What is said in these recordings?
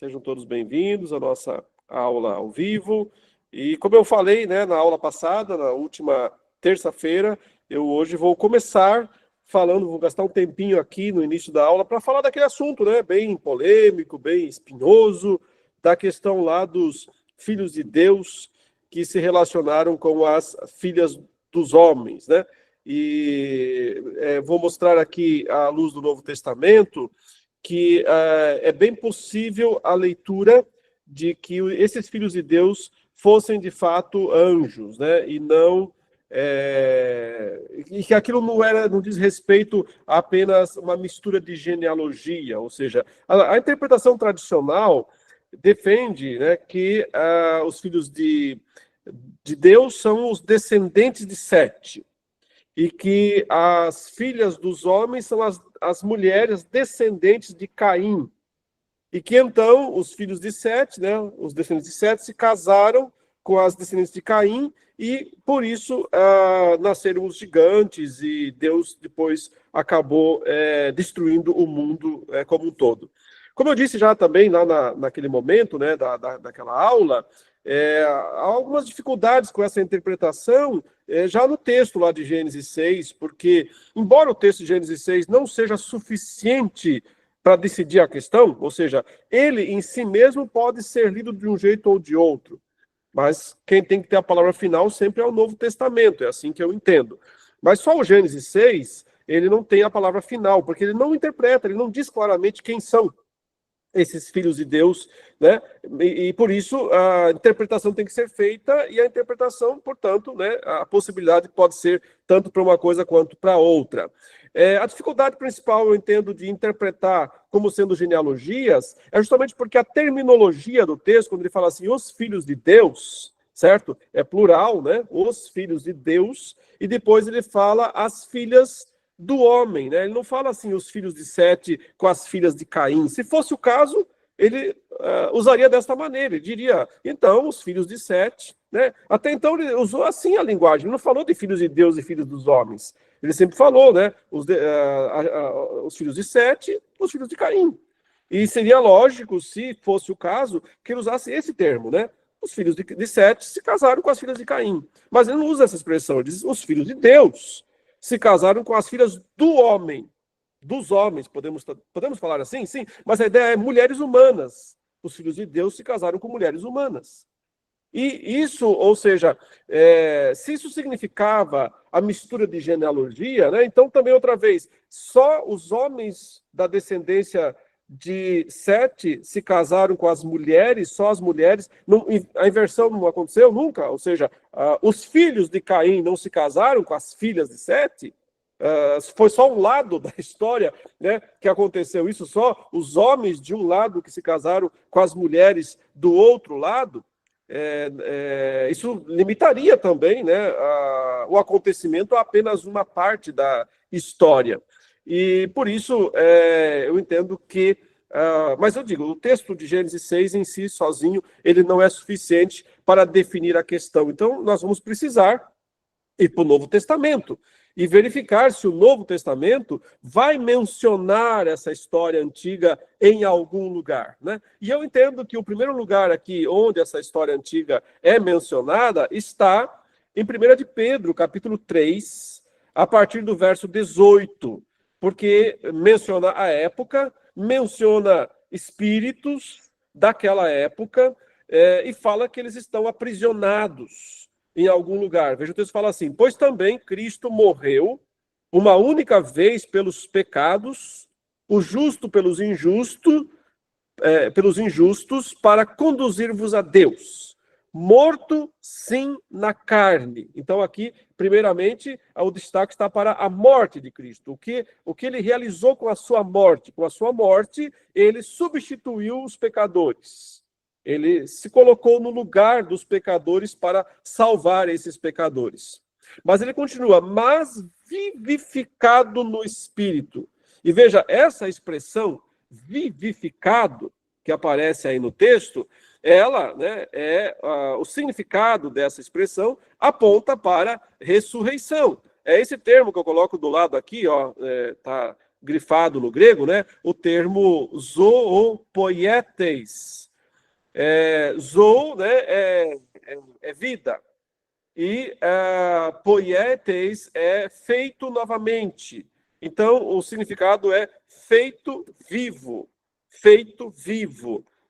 Sejam todos bem-vindos à nossa aula ao vivo. E como eu falei, né, na aula passada, na última terça-feira, eu hoje vou começar falando, vou gastar um tempinho aqui no início da aula para falar daquele assunto, né, bem polêmico, bem espinhoso, da questão lá dos filhos de Deus que se relacionaram com as filhas dos homens, né? E vou mostrar aqui, à luz do Novo Testamento, que é bem possível a leitura de que esses filhos de Deus fossem de fato anjos, né? E não e que aquilo não diz respeito a apenas uma mistura de genealogia, ou seja, a interpretação tradicional defende, né, que os filhos de Deus são os descendentes de Sete, e que as filhas dos homens são as mulheres descendentes de Caim. E que então os filhos de Sete, né, os descendentes de Sete, se casaram com as descendentes de Caim, e por isso nasceram os gigantes, e Deus depois acabou destruindo o mundo como um todo. Como eu disse já também lá naquele momento, né, daquela aula, há algumas dificuldades com essa interpretação já no texto lá de Gênesis 6, porque, embora o texto de Gênesis 6 não seja suficiente para decidir a questão, ou seja, ele em si mesmo pode ser lido de um jeito ou de outro, mas quem tem que ter a palavra final sempre é o Novo Testamento, é assim que eu entendo. Mas só o Gênesis 6, ele não tem a palavra final, porque ele não interpreta, ele não diz claramente quem são esses filhos de Deus, né? E por isso a interpretação tem que ser feita, e a interpretação, portanto, né, a possibilidade pode ser tanto para uma coisa quanto para outra. A dificuldade principal, eu entendo, de interpretar como sendo genealogias, é justamente porque a terminologia do texto, quando ele fala assim, os filhos de Deus, certo? É plural, né? Os filhos de Deus, e depois ele fala as filhas do homem, né? Ele não fala assim, os filhos de Sete com as filhas de Caim. Se fosse o caso, ele usaria desta maneira, ele diria, então, os filhos de Sete, né? Até então ele usou assim a linguagem, ele não falou de filhos de Deus e filhos dos homens. Ele sempre falou, né? Os filhos de Sete, os filhos de Caim. E seria lógico, se fosse o caso, que ele usasse esse termo, né? Os filhos de Sete se casaram com as filhas de Caim. Mas ele não usa essa expressão, ele diz os filhos de Deus se casaram com as filhas do homem, dos homens, podemos falar assim? Sim, mas a ideia é mulheres humanas. Os filhos de Deus se casaram com mulheres humanas. E isso, ou seja, se isso significava a mistura de genealogia, né, então também, outra vez, só os homens da descendência de Sete se casaram com as mulheres, só as mulheres, a inversão não aconteceu nunca, ou seja, os filhos de Caim não se casaram com as filhas de Sete, foi só um lado da história, né, que aconteceu isso, só os homens de um lado que se casaram com as mulheres do outro lado. Isso limitaria também, né, o acontecimento a apenas uma parte da história. E por isso eu entendo que, mas eu digo, o texto de Gênesis 6 em si, sozinho, ele não é suficiente para definir a questão. Então, nós vamos precisar ir para o Novo Testamento e verificar se o Novo Testamento vai mencionar essa história antiga em algum lugar, né? E eu entendo que o primeiro lugar aqui onde essa história antiga é mencionada está em 1 de Pedro, capítulo 3, a partir do verso 18, porque menciona a época, menciona espíritos daquela época e fala que eles estão aprisionados em algum lugar. Veja, o texto fala assim, pois também Cristo morreu uma única vez pelos pecados, o justo pelos injustos, para conduzir-vos a Deus. Morto, sim, na carne. Então, aqui, primeiramente, o destaque está para a morte de Cristo. O que ele realizou com a sua morte? Com a sua morte, ele substituiu os pecadores. Ele se colocou no lugar dos pecadores para salvar esses pecadores. Mas ele continua, mas vivificado no Espírito. E veja, essa expressão, vivificado, que aparece aí no texto, ela, né, o significado dessa expressão aponta para ressurreição. É esse termo que eu coloco do lado aqui, ó, tá grifado no grego, né, o termo zoopoietes. Zoo, né, é vida. E poietes é feito novamente. Então, o significado é feito vivo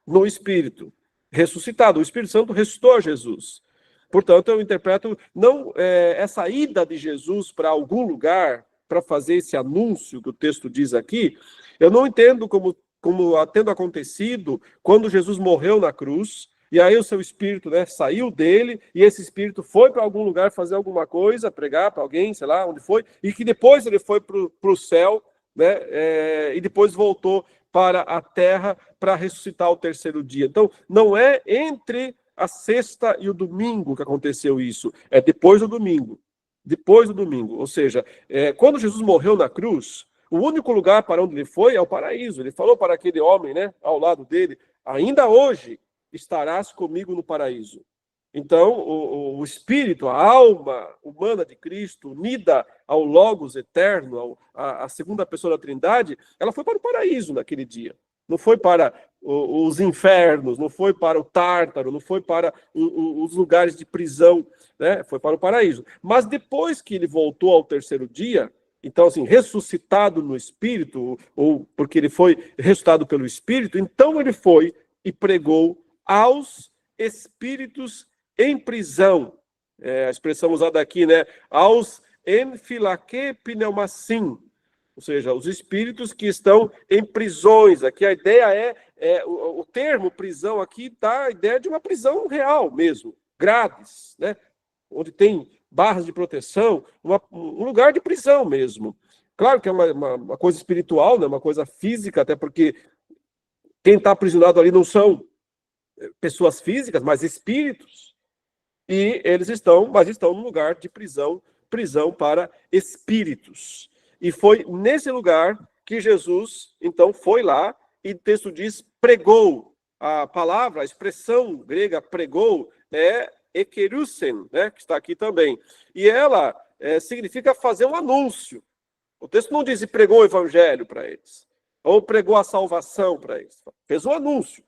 no Espírito, ressuscitado. O Espírito Santo ressuscitou Jesus. Portanto, eu interpreto não essa ida de Jesus para algum lugar para fazer esse anúncio que o texto diz aqui, eu não entendo como tendo acontecido quando Jesus morreu na cruz, e aí o seu espírito, né, saiu dele, e esse espírito foi para algum lugar fazer alguma coisa, pregar para alguém, sei lá onde foi, e que depois ele foi para o céu, né, e depois voltou para a terra para ressuscitar ao terceiro dia. Então, não é entre a sexta e o domingo que aconteceu isso, é depois do domingo. Depois do domingo. Ou seja, quando Jesus morreu na cruz, o único lugar para onde ele foi é o paraíso. Ele falou para aquele homem, né, ao lado dele, ainda hoje estarás comigo no paraíso. Então, o espírito, a alma humana de Cristo, unida ao Logos eterno, à segunda pessoa da Trindade, ela foi para o paraíso naquele dia. Não foi para os infernos, não foi para o Tártaro, não foi para os lugares de prisão, né? Foi para o paraíso. Mas depois que ele voltou ao terceiro dia, então, assim, ressuscitado no Espírito, ou porque ele foi ressuscitado pelo Espírito, então ele foi e pregou aos espíritos em prisão. A expressão usada aqui, né? Aos enfilaque pneumassim, ou seja, os espíritos que estão em prisões. Aqui a ideia o termo prisão aqui dá a ideia de uma prisão real mesmo, grades, né? Onde tem barras de proteção, um lugar de prisão mesmo. Claro que é uma coisa espiritual, né? Uma coisa física, até porque quem está aprisionado ali não são pessoas físicas, mas espíritos. E eles estão num lugar de prisão para espíritos. E foi nesse lugar que Jesus, então, foi lá, e o texto diz, pregou. A palavra, a expressão grega pregou, é ekerusen, né, que está aqui também. E ela significa fazer um anúncio. O texto não diz pregou o evangelho para eles, ou pregou a salvação para eles. Fez um anúncio.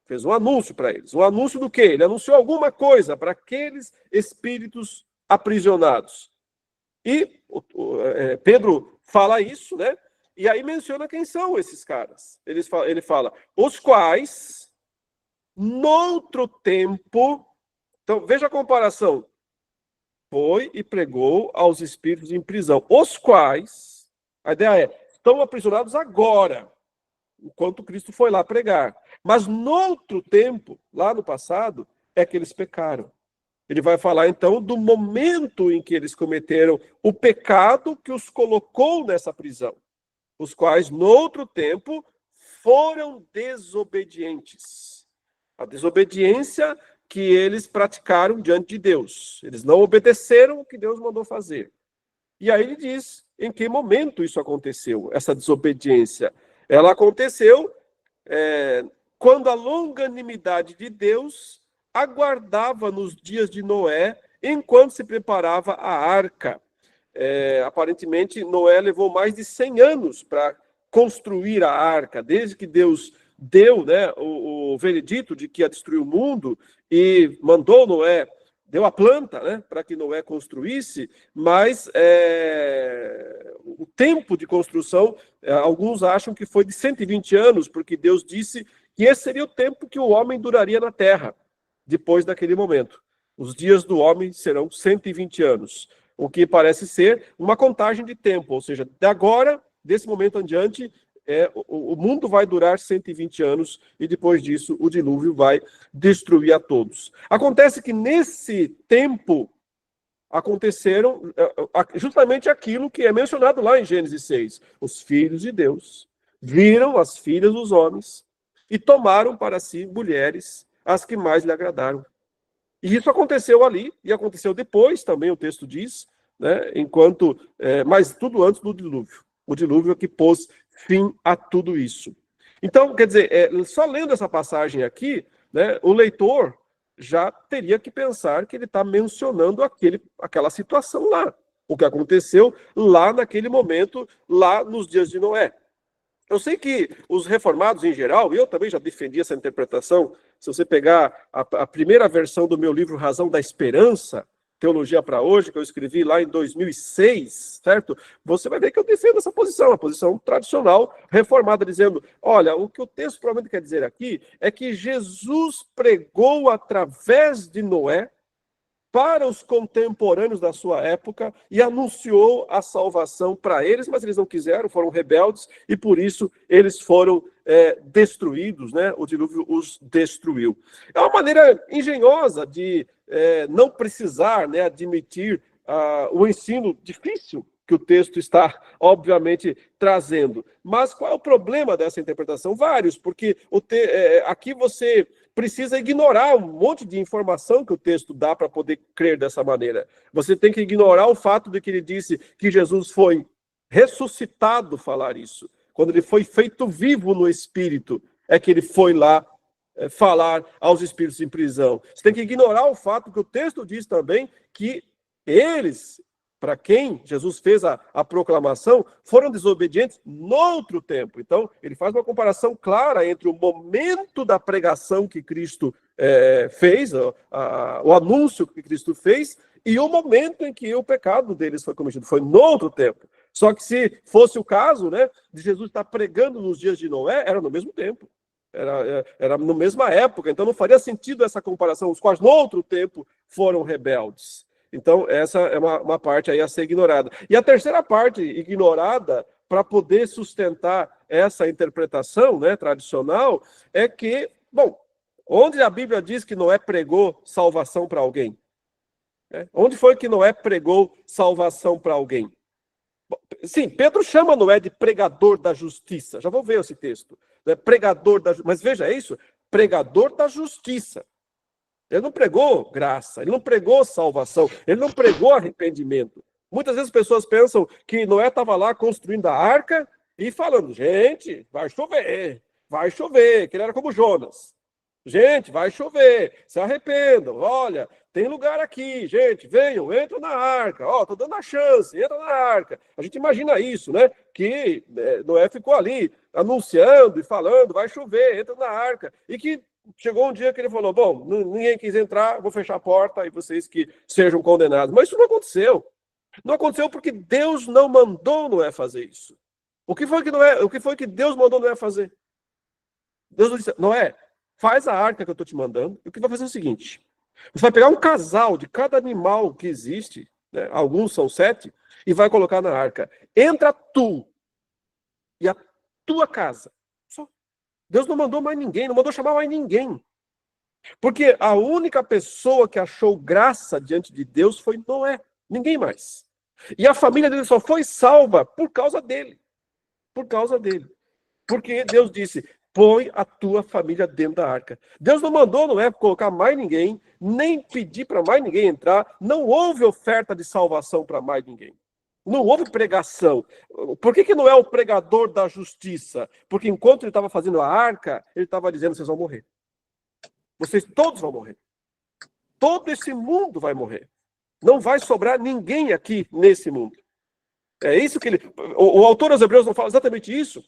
Fez um anúncio para eles. Um anúncio do quê? Ele anunciou alguma coisa para aqueles espíritos aprisionados. E Pedro fala isso, né? E aí menciona quem são esses caras. Ele fala, os quais, noutro tempo... Então, veja a comparação. Foi e pregou aos espíritos em prisão, os quais, a ideia estão aprisionados agora, enquanto Cristo foi lá pregar. Mas, noutro tempo, lá no passado, é que eles pecaram. Ele vai falar, então, do momento em que eles cometeram o pecado que os colocou nessa prisão, os quais, noutro tempo, foram desobedientes. A desobediência que eles praticaram diante de Deus. Eles não obedeceram o que Deus mandou fazer. E aí ele diz em que momento isso aconteceu, essa desobediência. Ela aconteceu quando a longanimidade de Deus aguardava nos dias de Noé, enquanto se preparava a arca. Aparentemente, Noé levou mais de 100 anos para construir a arca, desde que Deus deu, né, o veredito de que ia destruir o mundo e mandou Noé, deu a planta, né, para que Noé construísse, mas o tempo de construção, alguns acham que foi de 120 anos, porque Deus disse que esse seria o tempo que o homem duraria na terra, depois daquele momento. Os dias do homem serão 120 anos, o que parece ser uma contagem de tempo, ou seja, de agora, desse momento em diante, o mundo vai durar 120 anos e depois disso o dilúvio vai destruir a todos. Acontece que nesse tempo aconteceram justamente aquilo que é mencionado lá em Gênesis 6. Os filhos de Deus viram as filhas dos homens e tomaram para si mulheres, as que mais lhe agradaram. E isso aconteceu ali, e aconteceu depois também, o texto diz, né, mas tudo antes do dilúvio. O dilúvio é que pôs fim a tudo isso. Então, quer dizer, só lendo essa passagem aqui, né, o leitor já teria que pensar que ele está mencionando aquela situação lá. o que aconteceu lá naquele momento, lá nos dias de Noé. Eu sei que os reformados em geral, e eu também já defendi essa interpretação, se você pegar a primeira versão do meu livro Razão da Esperança, Teologia para Hoje, que eu escrevi lá em 2006, certo? Você vai ver que eu defendo essa posição, a posição tradicional reformada, dizendo, olha, o que o texto provavelmente quer dizer aqui é que Jesus pregou através de Noé para os contemporâneos da sua época e anunciou a salvação para eles, mas eles não quiseram, foram rebeldes e por isso eles foram destruídos, né? O dilúvio os destruiu. É uma maneira engenhosa de não precisar, né, admitir o ensino difícil que o texto está, obviamente, trazendo. Mas qual é o problema dessa interpretação? Vários, porque aqui você precisa ignorar um monte de informação que o texto dá para poder crer dessa maneira. Você tem que ignorar o fato de que ele disse que Jesus foi ressuscitado, falar isso. Quando ele foi feito vivo no Espírito, é que ele foi lá falar aos espíritos em prisão. Você tem que ignorar o fato que o texto diz também que eles, para quem Jesus fez a proclamação, foram desobedientes noutro tempo. Então, ele faz uma comparação clara entre o momento da pregação que Cristo fez, o anúncio que Cristo fez, e o momento em que o pecado deles foi cometido. Foi noutro tempo. Só que se fosse o caso, né, de Jesus estar pregando nos dias de Noé, era no mesmo tempo. Era na mesma época. Então, não faria sentido essa comparação, os quais, no outro tempo, foram rebeldes. Então, essa é uma parte aí a ser ignorada. E a terceira parte ignorada, para poder sustentar essa interpretação, né, tradicional, é que, bom, onde a Bíblia diz que Noé pregou salvação para alguém? Onde foi que Noé pregou salvação para alguém? Sim, Pedro chama Noé de pregador da justiça. Já vou ver esse texto. Pregador da justiça. Mas veja isso, pregador da justiça. Ele não pregou graça, ele não pregou salvação, ele não pregou arrependimento. Muitas vezes as pessoas pensam que Noé estava lá construindo a arca e falando, gente, vai chover, que ele era como Jonas. Gente, vai chover, se arrependam, olha, tem lugar aqui, gente, venham, entram na arca, estou dando a chance, entra na arca. A gente imagina isso, né? Que Noé ficou ali anunciando e falando, vai chover, entra na arca. E que chegou um dia que ele falou, bom, ninguém quis entrar, vou fechar a porta e vocês que sejam condenados. Mas isso não aconteceu. Não aconteceu porque Deus não mandou Noé fazer isso. O que foi que Deus mandou Noé fazer? Deus disse, Noé, faz a arca que eu estou te mandando, e o que vai fazer é o seguinte, você vai pegar um casal de cada animal que existe, né, alguns são 7, e vai colocar na arca. Entra tu e a tua casa. Só. Deus não mandou mais ninguém, não mandou chamar mais ninguém. Porque a única pessoa que achou graça diante de Deus foi Noé, ninguém mais. E a família dele só foi salva por causa dele. Por causa dele. Porque Deus disse, põe a tua família dentro da arca. Deus não mandou Noé colocar mais ninguém, nem pedir para mais ninguém entrar. Não houve oferta de salvação para mais ninguém. Não houve pregação. Por que não é o pregador da justiça? Porque enquanto ele estava fazendo a arca, ele estava dizendo, vocês vão morrer. Vocês todos vão morrer. Todo esse mundo vai morrer. Não vai sobrar ninguém aqui nesse mundo. É isso que ele... O autor aos Hebreus não fala exatamente isso?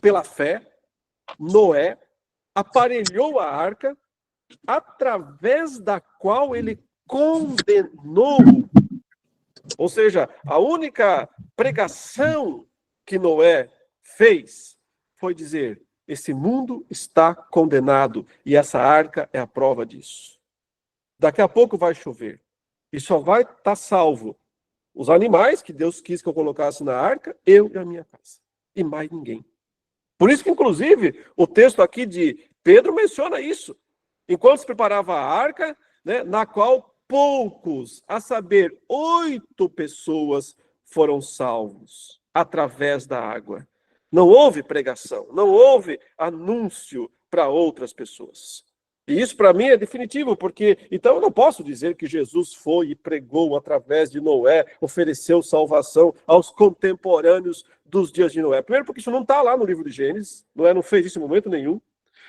Pela fé, Noé aparelhou a arca, através da qual ele condenou. Ou seja, a única pregação que Noé fez foi dizer, esse mundo está condenado, e essa arca é a prova disso. Daqui a pouco vai chover, e só vai estar salvo os animais que Deus quis que eu colocasse na arca, eu e a minha casa, e mais ninguém. Por isso que, inclusive, o texto aqui de Pedro menciona isso. Enquanto se preparava a arca, né, na qual poucos, a saber, 8 pessoas foram salvos através da água. Não houve pregação, não houve anúncio para outras pessoas. E isso para mim é definitivo, porque então eu não posso dizer que Jesus foi e pregou através de Noé, ofereceu salvação aos contemporâneos dos dias de Noé. Primeiro porque isso não está lá no livro de Gênesis, Noé não fez isso em momento nenhum.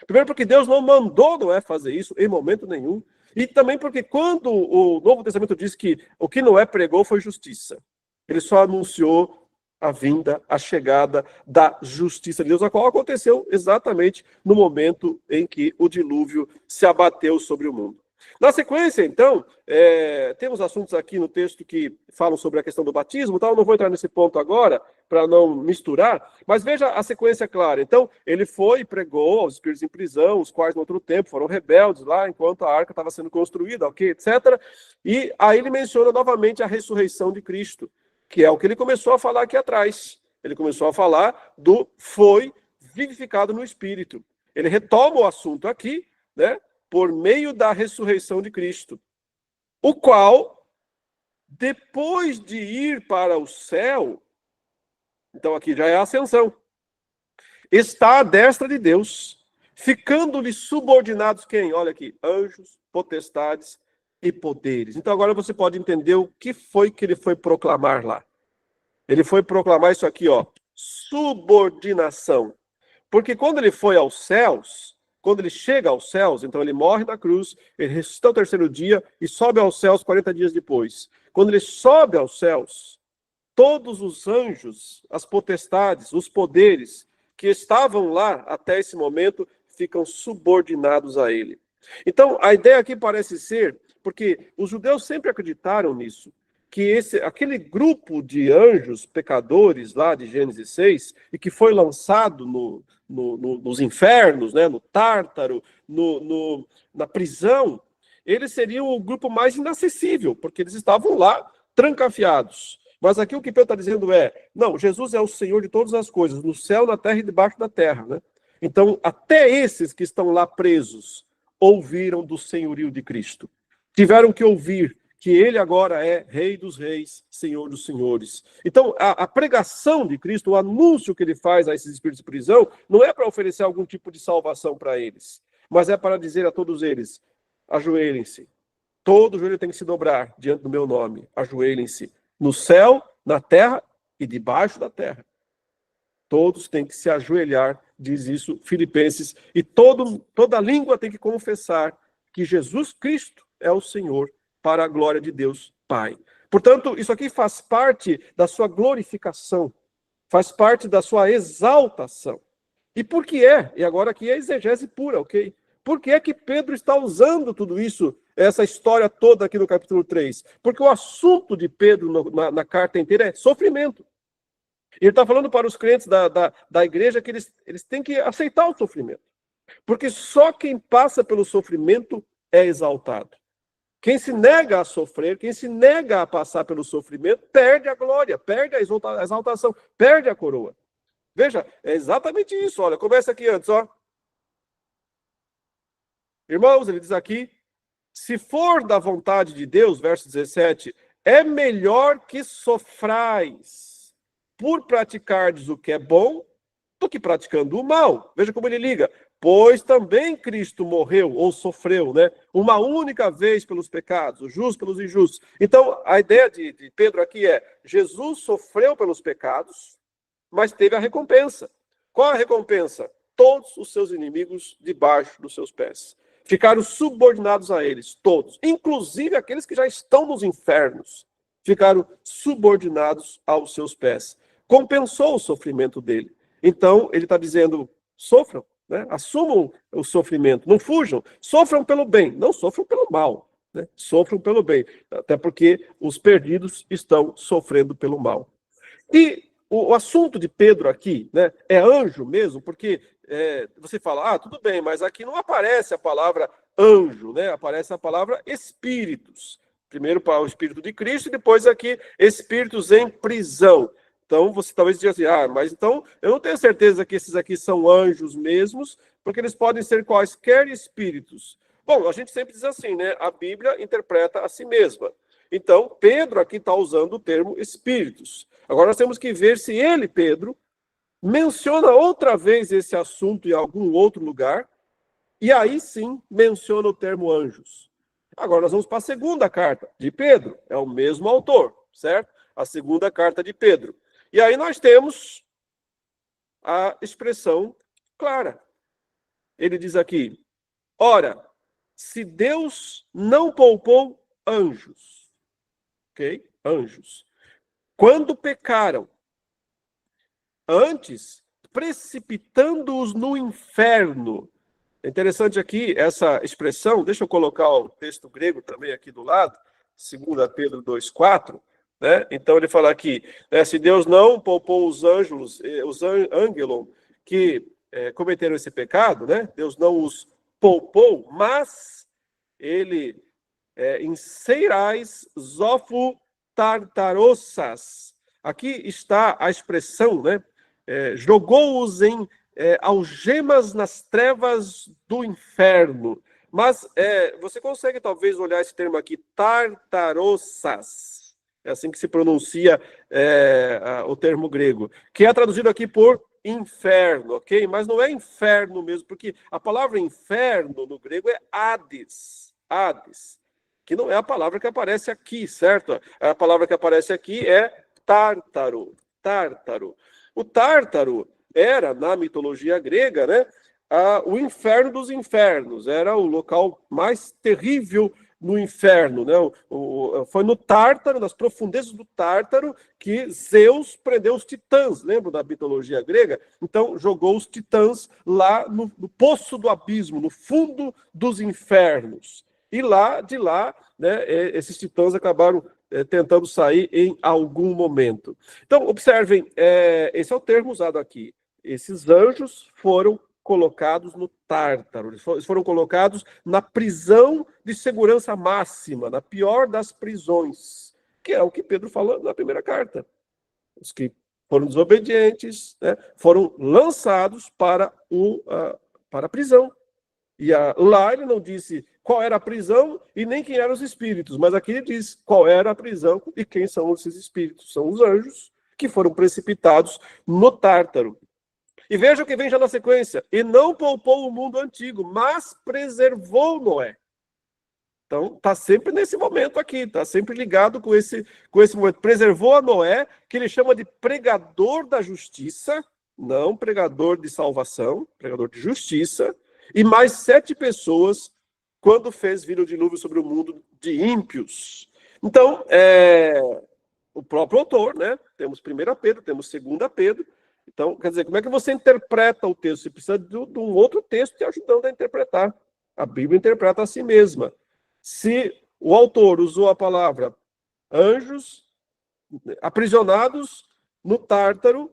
Primeiro porque Deus não mandou Noé fazer isso em momento nenhum. E também porque quando o Novo Testamento diz que o que Noé pregou foi justiça, ele só anunciou a vinda, a chegada da justiça de Deus, a qual aconteceu exatamente no momento em que o dilúvio se abateu sobre o mundo. Na sequência, então, temos assuntos aqui no texto que falam sobre a questão do batismo, tal. Eu não vou entrar nesse ponto agora, para não misturar, mas veja a sequência clara. Então, ele foi e pregou aos espíritos em prisão, os quais no outro tempo foram rebeldes lá, enquanto a arca estava sendo construída, ok, etc. E aí ele menciona novamente a ressurreição de Cristo, que é o que ele começou a falar aqui atrás. Ele começou a falar do foi vivificado no Espírito. Ele retoma o assunto aqui, né, por meio da ressurreição de Cristo, o qual, depois de ir para o céu, então aqui já é a ascensão, está à destra de Deus, ficando-lhe subordinados quem? Olha aqui, anjos, potestades e poderes. Então agora você pode entender o que foi que ele foi proclamar lá. Ele foi proclamar isso aqui, ó, subordinação. Porque quando ele foi aos céus, quando ele chega aos céus, então ele morre na cruz, ele ressuscita ao terceiro dia e sobe aos céus 40 dias depois. Quando ele sobe aos céus, todos os anjos, as potestades, os poderes que estavam lá até esse momento ficam subordinados a ele. Então, a ideia aqui parece ser, porque os judeus sempre acreditaram nisso, que aquele grupo de anjos pecadores lá de Gênesis 6, e que foi lançado nos infernos, né, no Tártaro, na prisão, eles seriam o grupo mais inacessível, porque eles estavam lá trancafiados. Mas aqui o que Pedro está dizendo não, Jesus é o Senhor de todas as coisas, no céu, na terra e debaixo da terra, né? Então, até esses que estão lá presos, ouviram do senhorio de Cristo. Tiveram que ouvir que ele agora é Rei dos Reis, Senhor dos Senhores. Então, a pregação de Cristo, o anúncio que ele faz a esses espíritos de prisão, não é para oferecer algum tipo de salvação para eles, mas é para dizer a todos eles, ajoelhem-se. Todo joelho tem que se dobrar diante do meu nome. Ajoelhem-se no céu, na terra e debaixo da terra. Todos têm que se ajoelhar, diz isso Filipenses, e toda língua tem que confessar que Jesus Cristo é o Senhor, para a glória de Deus Pai. Portanto, isso aqui faz parte da sua glorificação, faz parte da sua exaltação. E por que é? E agora aqui é exegese pura, ok? Por que é que Pedro está usando tudo isso, essa história toda aqui no capítulo 3? Porque o assunto de Pedro na carta inteira é sofrimento. Ele está falando para os crentes da igreja que eles têm que aceitar o sofrimento. Porque só quem passa pelo sofrimento é exaltado. Quem se nega a sofrer, quem se nega a passar pelo sofrimento, perde a glória, perde a exaltação, perde a coroa. Veja, é exatamente isso. Olha, começa aqui antes, ó. Irmãos, ele diz aqui, se for da vontade de Deus, verso 17, é melhor que sofrais por praticardes o que é bom do que praticando o mal. Veja como ele liga. Pois também Cristo morreu ou sofreu, né, uma única vez pelos pecados, os justos pelos injustos. Então, a ideia de Pedro aqui é, Jesus sofreu pelos pecados, mas teve a recompensa. Qual a recompensa? Todos os seus inimigos debaixo dos seus pés. Ficaram subordinados a eles, todos, inclusive aqueles que já estão nos infernos, ficaram subordinados aos seus pés. Compensou o sofrimento dele. Então, ele está dizendo, sofram, né? Assumam o sofrimento, não fujam, sofram pelo bem, não sofram pelo mal, né? Sofram pelo bem, até porque os perdidos estão sofrendo pelo mal. E o assunto de Pedro aqui, né, é anjo mesmo, porque você fala, tudo bem, mas aqui não aparece a palavra anjo, né? Aparece a palavra espíritos. Primeiro para o Espírito de Cristo e depois aqui espíritos em prisão. Então, você talvez diga assim, mas então eu não tenho certeza que esses aqui são anjos mesmos, porque eles podem ser quaisquer espíritos. Bom, a gente sempre diz assim, né? A Bíblia interpreta a si mesma. Então, Pedro aqui está usando o termo espíritos. Agora nós temos que ver se ele, Pedro, menciona outra vez esse assunto em algum outro lugar, e aí sim menciona o termo anjos. Agora nós vamos para a segunda carta de Pedro, é o mesmo autor, certo? A segunda carta de Pedro. E aí nós temos a expressão clara. Ele diz aqui, ora, se Deus não poupou anjos, ok? Anjos. Quando pecaram, antes, precipitando-os no inferno. É interessante aqui essa expressão, deixa eu colocar o texto grego também aqui do lado, 2 Pedro 2,4, né? Então ele fala aqui, né, se Deus não poupou os anjos, os ângelon que cometeram esse pecado, né? Deus não os poupou, mas ele inseirais zofo tartarossas. Aqui está a expressão, né? Jogou-os em algemas nas trevas do inferno. Mas você consegue talvez olhar esse termo aqui, tartarossas. É assim que se pronuncia o termo grego, que é traduzido aqui por inferno, ok? Mas não é inferno mesmo, porque a palavra inferno no grego é Hades. Hades, que não é a palavra que aparece aqui, certo? A palavra que aparece aqui é tártaro. Tártaro. O Tártaro era, na mitologia grega, né, o inferno dos infernos. Era o local mais terrível no inferno, né? Foi no Tártaro, nas profundezas do Tártaro, que Zeus prendeu os titãs. Lembra da mitologia grega? Então, jogou os titãs lá no poço do abismo, no fundo dos infernos. E de lá, né, esses titãs acabaram tentando sair em algum momento. Então, observem, esse é o termo usado aqui. Esses anjos foram colocados no Tártaro, eles foram colocados na prisão de segurança máxima, na pior das prisões, que é o que Pedro falou na primeira carta. Os que foram desobedientes, né, foram lançados para a prisão. E lá ele não disse qual era a prisão e nem quem eram os espíritos, mas aqui ele diz qual era a prisão e quem são esses espíritos. São os anjos que foram precipitados no Tártaro. E veja o que vem já na sequência. E não poupou o mundo antigo, mas preservou Noé. Então, está sempre nesse momento aqui, está sempre ligado com esse momento. Preservou a Noé, que ele chama de pregador da justiça, não pregador de salvação, pregador de justiça, e mais 7 pessoas quando fez vir o dilúvio sobre o mundo de ímpios. Então, o próprio autor, né? Temos 1 Pedro, temos 2 Pedro. Então, quer dizer, como é que você interpreta o texto? Você precisa de um outro texto te ajudando a interpretar. A Bíblia interpreta a si mesma. Se o autor usou a palavra anjos aprisionados no Tártaro,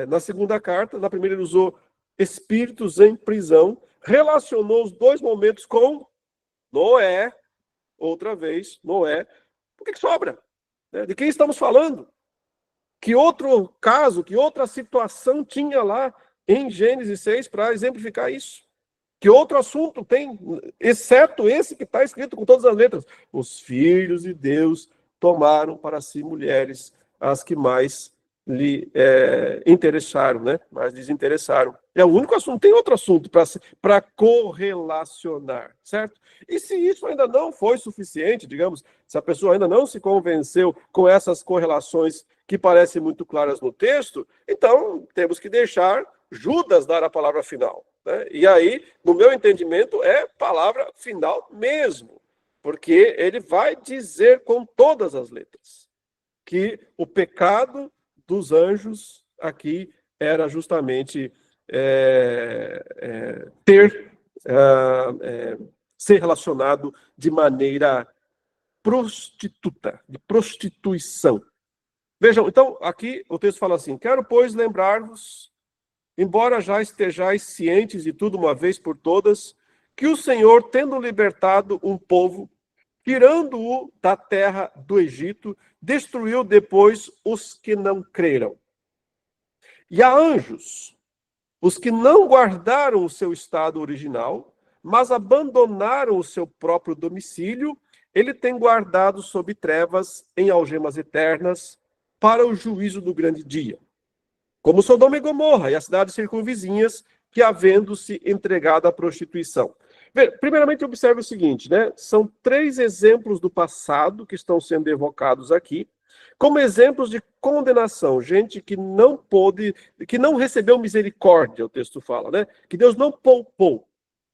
na segunda carta, na primeira ele usou espíritos em prisão, relacionou os dois momentos com Noé, outra vez, Noé. Por que sobra? De quem estamos falando? Que outro caso, que outra situação tinha lá em Gênesis 6 para exemplificar isso? Que outro assunto tem, exceto esse que está escrito com todas as letras? Os filhos de Deus tomaram para si mulheres, as que mais lhe interessaram, né? Mais desinteressaram. É o único assunto, tem outro assunto para correlacionar, certo? E se isso ainda não foi suficiente, digamos, se a pessoa ainda não se convenceu com essas correlações que parecem muito claras no texto, então temos que deixar Judas dar a palavra final, né? E aí, no meu entendimento, é palavra final mesmo, porque ele vai dizer com todas as letras que o pecado dos anjos aqui era justamente ser relacionado de maneira prostituta, de prostituição. Vejam, então, aqui o texto fala assim: quero, pois, lembrar-vos, embora já estejais cientes de tudo uma vez por todas, que o Senhor, tendo libertado um povo, tirando-o da terra do Egito, destruiu depois os que não creram. E a anjos, os que não guardaram o seu estado original, mas abandonaram o seu próprio domicílio, ele tem guardado sob trevas em algemas eternas para o juízo do grande dia. Como Sodoma e Gomorra e as cidades circunvizinhas, que havendo-se entregado à prostituição. Primeiramente, observe o seguinte, né? São 3 exemplos do passado que estão sendo evocados aqui, como exemplos de condenação, gente que não recebeu misericórdia, o texto fala, né? Que Deus não poupou.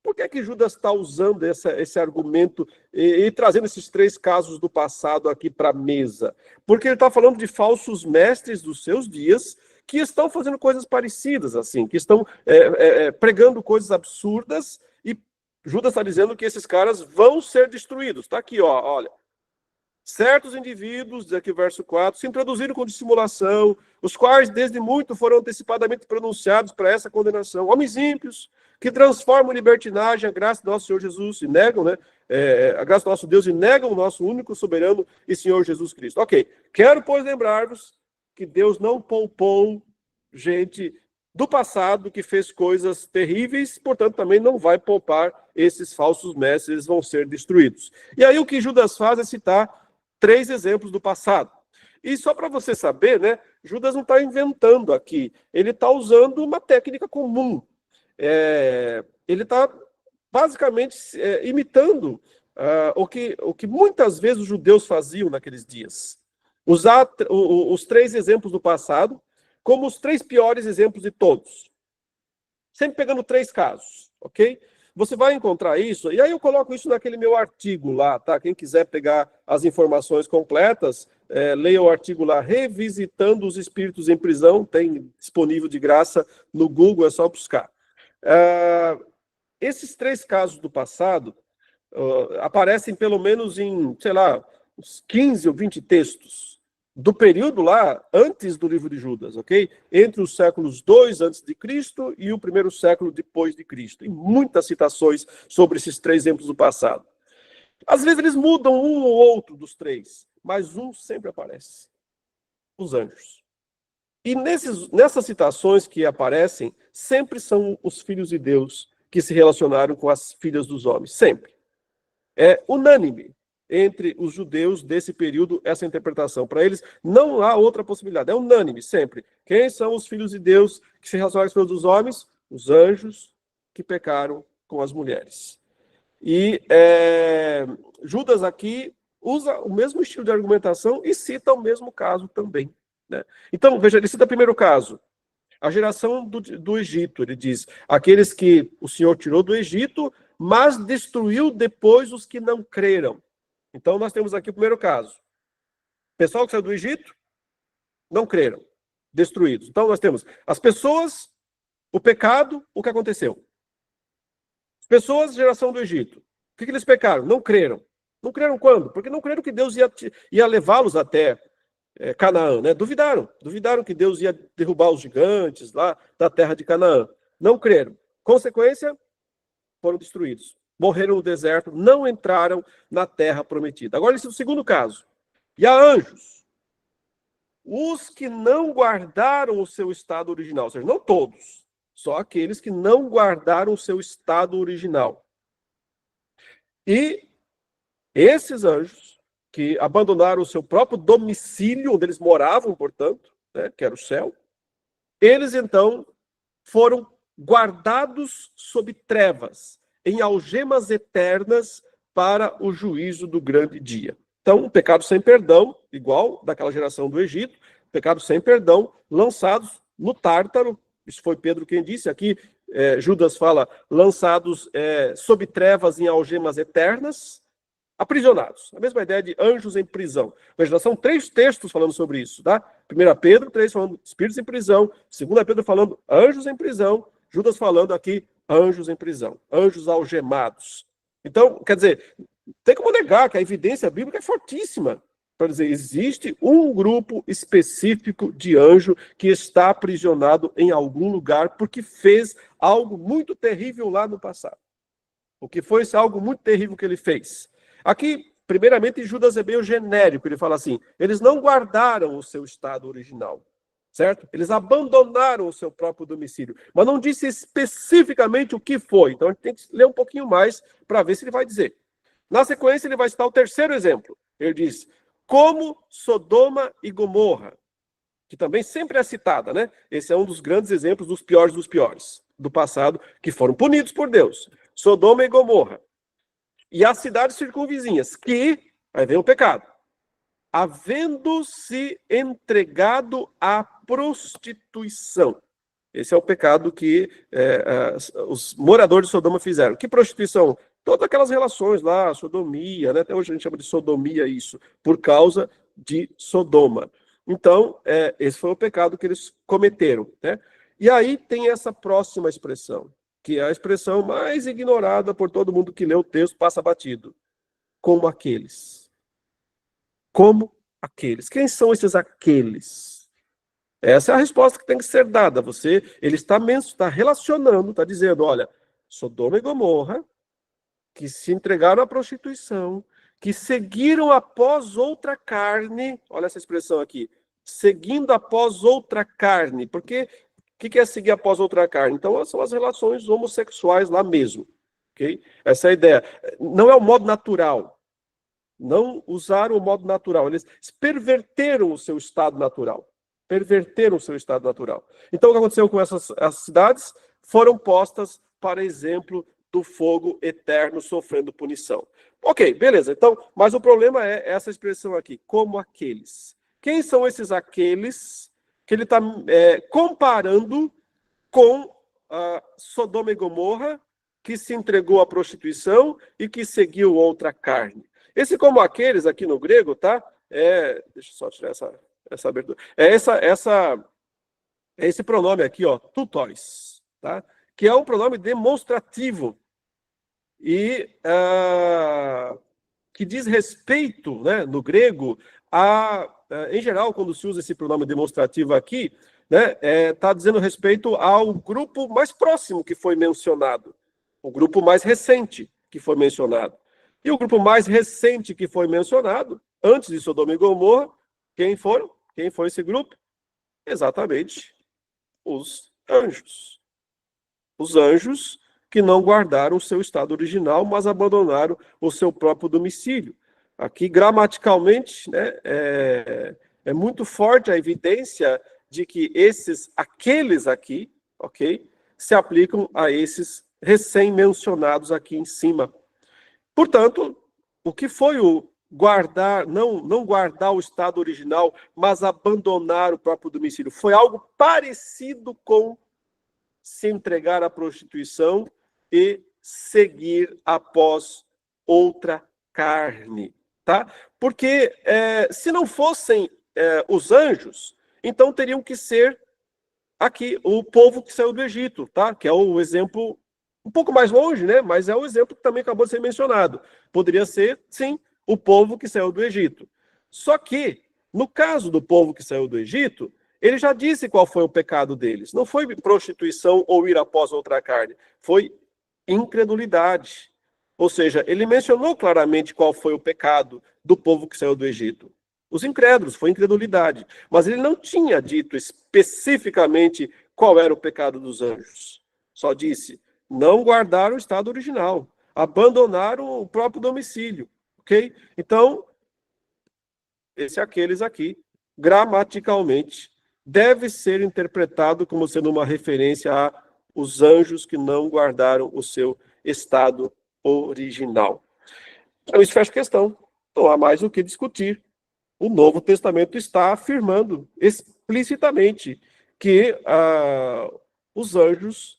Por que é que Judas está usando esse argumento e trazendo esses 3 casos do passado aqui para a mesa? Porque ele está falando de falsos mestres dos seus dias que estão fazendo coisas parecidas, assim, que estão pregando coisas absurdas, e Judas está dizendo que esses caras vão ser destruídos. Está aqui, ó, olha. Certos indivíduos, diz aqui o verso 4, se introduziram com dissimulação, os quais desde muito foram antecipadamente pronunciados para essa condenação. Homens ímpios, que transformam em libertinagem a graça do nosso Senhor Jesus e negam, né, a graça do nosso Deus e negam o nosso único soberano e Senhor Jesus Cristo. Ok, quero, pois, lembrar-vos que Deus não poupou gente do passado que fez coisas terríveis, portanto, também não vai poupar esses falsos mestres, eles vão ser destruídos. E aí o que Judas faz é citar 3 exemplos do passado. E só para você saber, né, Judas não está inventando aqui, ele está usando uma técnica comum. Ele está basicamente imitando o que muitas vezes os judeus faziam naqueles dias. Usar os 3 exemplos do passado como os 3 piores exemplos de todos. Sempre pegando 3 casos, ok? Você vai encontrar isso, e aí eu coloco isso naquele meu artigo lá, tá? Quem quiser pegar as informações completas, leia o artigo lá, Revisitando os Espíritos em Prisão, tem disponível de graça no Google, é só buscar. Esses 3 casos do passado aparecem pelo menos em, sei lá, uns 15 ou 20 textos do período lá antes do livro de Judas, ok? Entre os séculos 2 antes de Cristo e o primeiro século depois de Cristo. E muitas citações sobre esses 3 exemplos do passado. Às vezes eles mudam um ou outro dos 3, mas um sempre aparece. Os anjos. E nessas citações que aparecem, sempre são os filhos de Deus que se relacionaram com as filhas dos homens. Sempre. É unânime entre os judeus desse período essa interpretação. Para eles, não há outra possibilidade. É unânime, sempre. Quem são os filhos de Deus que se relacionaram com os filhos dos homens? Os anjos que pecaram com as mulheres. E Judas aqui usa o mesmo estilo de argumentação e cita o mesmo caso também, né? Então, veja, ele cita o primeiro caso. A geração do Egito, ele diz, aqueles que o Senhor tirou do Egito, mas destruiu depois os que não creram. Então, nós temos aqui o primeiro caso. Pessoal que saiu do Egito, não creram, destruídos. Então, nós temos as pessoas, o pecado, o que aconteceu. As pessoas, geração do Egito. O que eles pecaram? Não creram. Não creram quando? Porque não creram que Deus ia levá-los até Canaã, né? Duvidaram que Deus ia derrubar os gigantes lá da terra de Canaã. Não creram. Consequência, foram destruídos. Morreram no deserto, não entraram na terra prometida. Agora, esse é o segundo caso. E há anjos. Os que não guardaram o seu estado original, ou seja, não todos, só aqueles que não guardaram o seu estado original. E esses anjos, que abandonaram o seu próprio domicílio, onde eles moravam, portanto, né, que era o céu, eles então foram guardados sob trevas, em algemas eternas para o juízo do grande dia. Então, um pecado sem perdão, igual daquela geração do Egito, pecado sem perdão, lançados no Tártaro. Isso foi Pedro quem disse. Aqui, Judas fala, lançados sob trevas em algemas eternas, aprisionados. A mesma ideia de anjos em prisão. Veja, são 3 textos falando sobre isso, tá? 1 Pedro 3 falando espíritos em prisão, 2 Pedro falando anjos em prisão, Judas falando aqui anjos em prisão, anjos algemados. Então, quer dizer, tem como negar que a evidência bíblica é fortíssima para dizer, existe um grupo específico de anjo que está aprisionado em algum lugar porque fez algo muito terrível lá no passado. O que foi esse algo muito terrível que ele fez? Aqui, primeiramente, Judas é meio genérico, ele fala assim, eles não guardaram o seu estado original, certo? Eles abandonaram o seu próprio domicílio, mas não disse especificamente o que foi, então a gente tem que ler um pouquinho mais para ver se ele vai dizer. Na sequência, ele vai citar o terceiro exemplo, ele diz, como Sodoma e Gomorra, que também sempre é citada, né? Esse é um dos grandes exemplos dos piores do passado, que foram punidos por Deus. Sodoma e Gomorra. E as cidades circunvizinhas, que, aí vem o pecado, havendo se entregado à prostituição. Esse é o pecado que os moradores de Sodoma fizeram. Que prostituição? Todas aquelas relações lá, sodomia, né? Até hoje a gente chama de sodomia isso, por causa de Sodoma. Então, esse foi o pecado que eles cometeram, né? E aí tem essa próxima expressão, que é a expressão mais ignorada por todo mundo que lê o texto, passa batido. Como aqueles. Como aqueles. Quem são esses aqueles? Essa é a resposta que tem que ser dada. Ele está relacionando, está dizendo, olha, Sodoma e Gomorra, que se entregaram à prostituição, que seguiram após outra carne, olha essa expressão aqui, seguindo após outra carne, porque o que é seguir após outra carne? Então, são as relações homossexuais lá mesmo, ok? Essa é a ideia. Não é o modo natural, não usaram o modo natural, eles perverteram o seu estado natural. Perverteram o seu estado natural. Então, o que aconteceu com essas cidades? Foram postas para exemplo do fogo eterno sofrendo punição. Ok, beleza. Então, mas o problema é essa expressão aqui, como aqueles. Quem são esses aqueles que ele está comparando com Sodoma e Gomorra, que se entregou à prostituição e que seguiu outra carne? Esse como aqueles aqui no grego, tá? Deixa eu só tirar essa abertura. É esse pronome aqui, ó, tutóis, tá? Que é um pronome demonstrativo e que diz respeito, né, no grego, em geral, quando se usa esse pronome demonstrativo aqui, né, tá dizendo respeito ao grupo mais próximo que foi mencionado, o grupo mais recente que foi mencionado. E o grupo mais recente que foi mencionado, antes de Sodoma e Gomorra, quem foram? Quem foi esse grupo? Exatamente, os anjos. Os anjos que não guardaram o seu estado original, mas abandonaram o seu próprio domicílio. Aqui, gramaticalmente, né, é muito forte a evidência de que aqueles aqui, ok, se aplicam a esses recém-mencionados aqui em cima. Portanto, o que foi o guardar, não guardar o estado original, mas abandonar o próprio domicílio? Foi algo parecido com se entregar à prostituição e seguir após outra carne, tá? Porque se não fossem os anjos, então teriam que ser aqui o povo que saiu do Egito, tá? Que é o exemplo um pouco mais longe, né? Mas é o exemplo que também acabou de ser mencionado. Poderia ser, sim, o povo que saiu do Egito. Só que, no caso do povo que saiu do Egito, ele já disse qual foi o pecado deles. Não foi prostituição ou ir após outra carne. Foi incredulidade. Ou seja, ele mencionou claramente qual foi o pecado do povo que saiu do Egito. Os incrédulos, foi incredulidade. Mas ele não tinha dito especificamente qual era o pecado dos anjos. Só disse, não guardaram o estado original. Abandonaram o próprio domicílio. Ok? Então, aqueles aqui, gramaticalmente, deve ser interpretado como sendo uma referência aos anjos que não guardaram o seu estado original. Então, isso fecha a questão. Não há mais o que discutir. O Novo Testamento está afirmando explicitamente que os anjos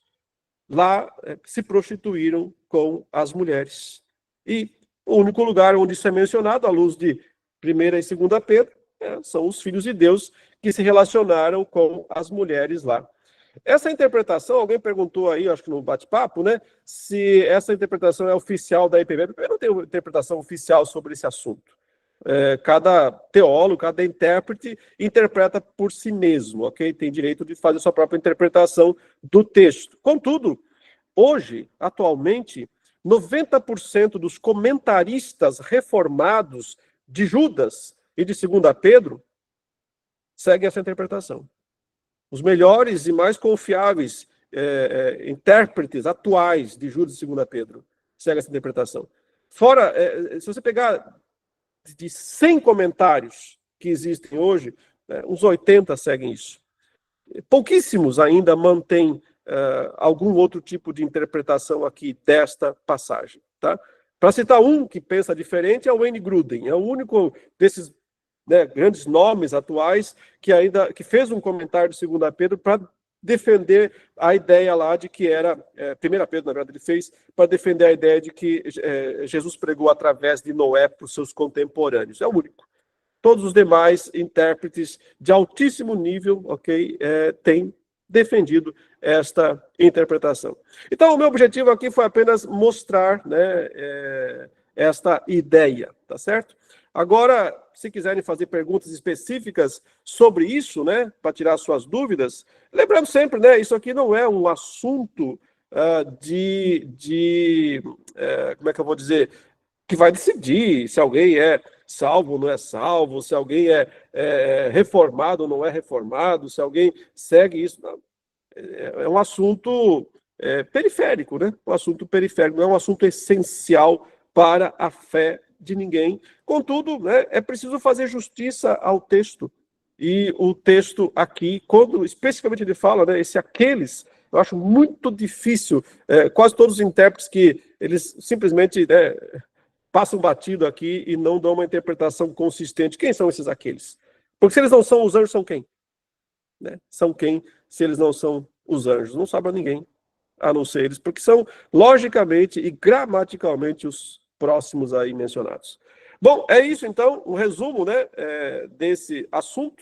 lá se prostituíram com as mulheres. E o único lugar onde isso é mencionado, à luz de 1ª e 2ª Pedro, são os filhos de Deus que se relacionaram com as mulheres lá. Essa interpretação, alguém perguntou aí, acho que no bate-papo, né, se essa interpretação é oficial da IPB. Eu não tenho interpretação oficial sobre esse assunto. Cada teólogo, cada intérprete interpreta por si mesmo, ok? Tem direito de fazer sua própria interpretação do texto. Contudo, hoje, atualmente, 90% dos comentaristas reformados de Judas e de 2ª Pedro seguem essa interpretação. Os melhores e mais confiáveis intérpretes atuais de Judas e 2ª Pedro seguem essa interpretação. Fora, se você pegar de 100 comentários que existem hoje, uns 80 seguem isso. Pouquíssimos ainda mantêm algum outro tipo de interpretação aqui desta passagem. Tá? Para citar um que pensa diferente, é o Wayne Grudem. É o único desses grandes nomes atuais que fez um comentário de 2ª Pedro para defender a ideia lá de que era, 1 Pedro, na verdade, ele fez, para defender a ideia de que Jesus pregou através de Noé para os seus contemporâneos. É o único. Todos os demais intérpretes de altíssimo nível, ok, têm defendido esta interpretação. Então, o meu objetivo aqui foi apenas mostrar, né, esta ideia, tá certo? Agora, se quiserem fazer perguntas específicas sobre isso, né, para tirar suas dúvidas, lembrando sempre, né, isso aqui não é um assunto como é que eu vou dizer, que vai decidir se alguém é salvo ou não é salvo, se alguém é reformado ou não é reformado, se alguém segue isso. Não. É um assunto periférico, né? Um assunto periférico, não é um assunto essencial para a fé de ninguém. Contudo, né, é preciso fazer justiça ao texto. E o texto aqui, quando especificamente ele fala, né, esse aqueles, eu acho muito difícil, quase todos os intérpretes que eles simplesmente, né, passam batido aqui e não dão uma interpretação consistente. Quem são esses aqueles? Porque se eles não são os anjos, são quem? Né? São quem se eles não são os anjos? Não sabe a ninguém, a não ser eles, porque são logicamente e gramaticalmente os próximos aí mencionados. Bom, é isso então, um resumo, né, desse assunto.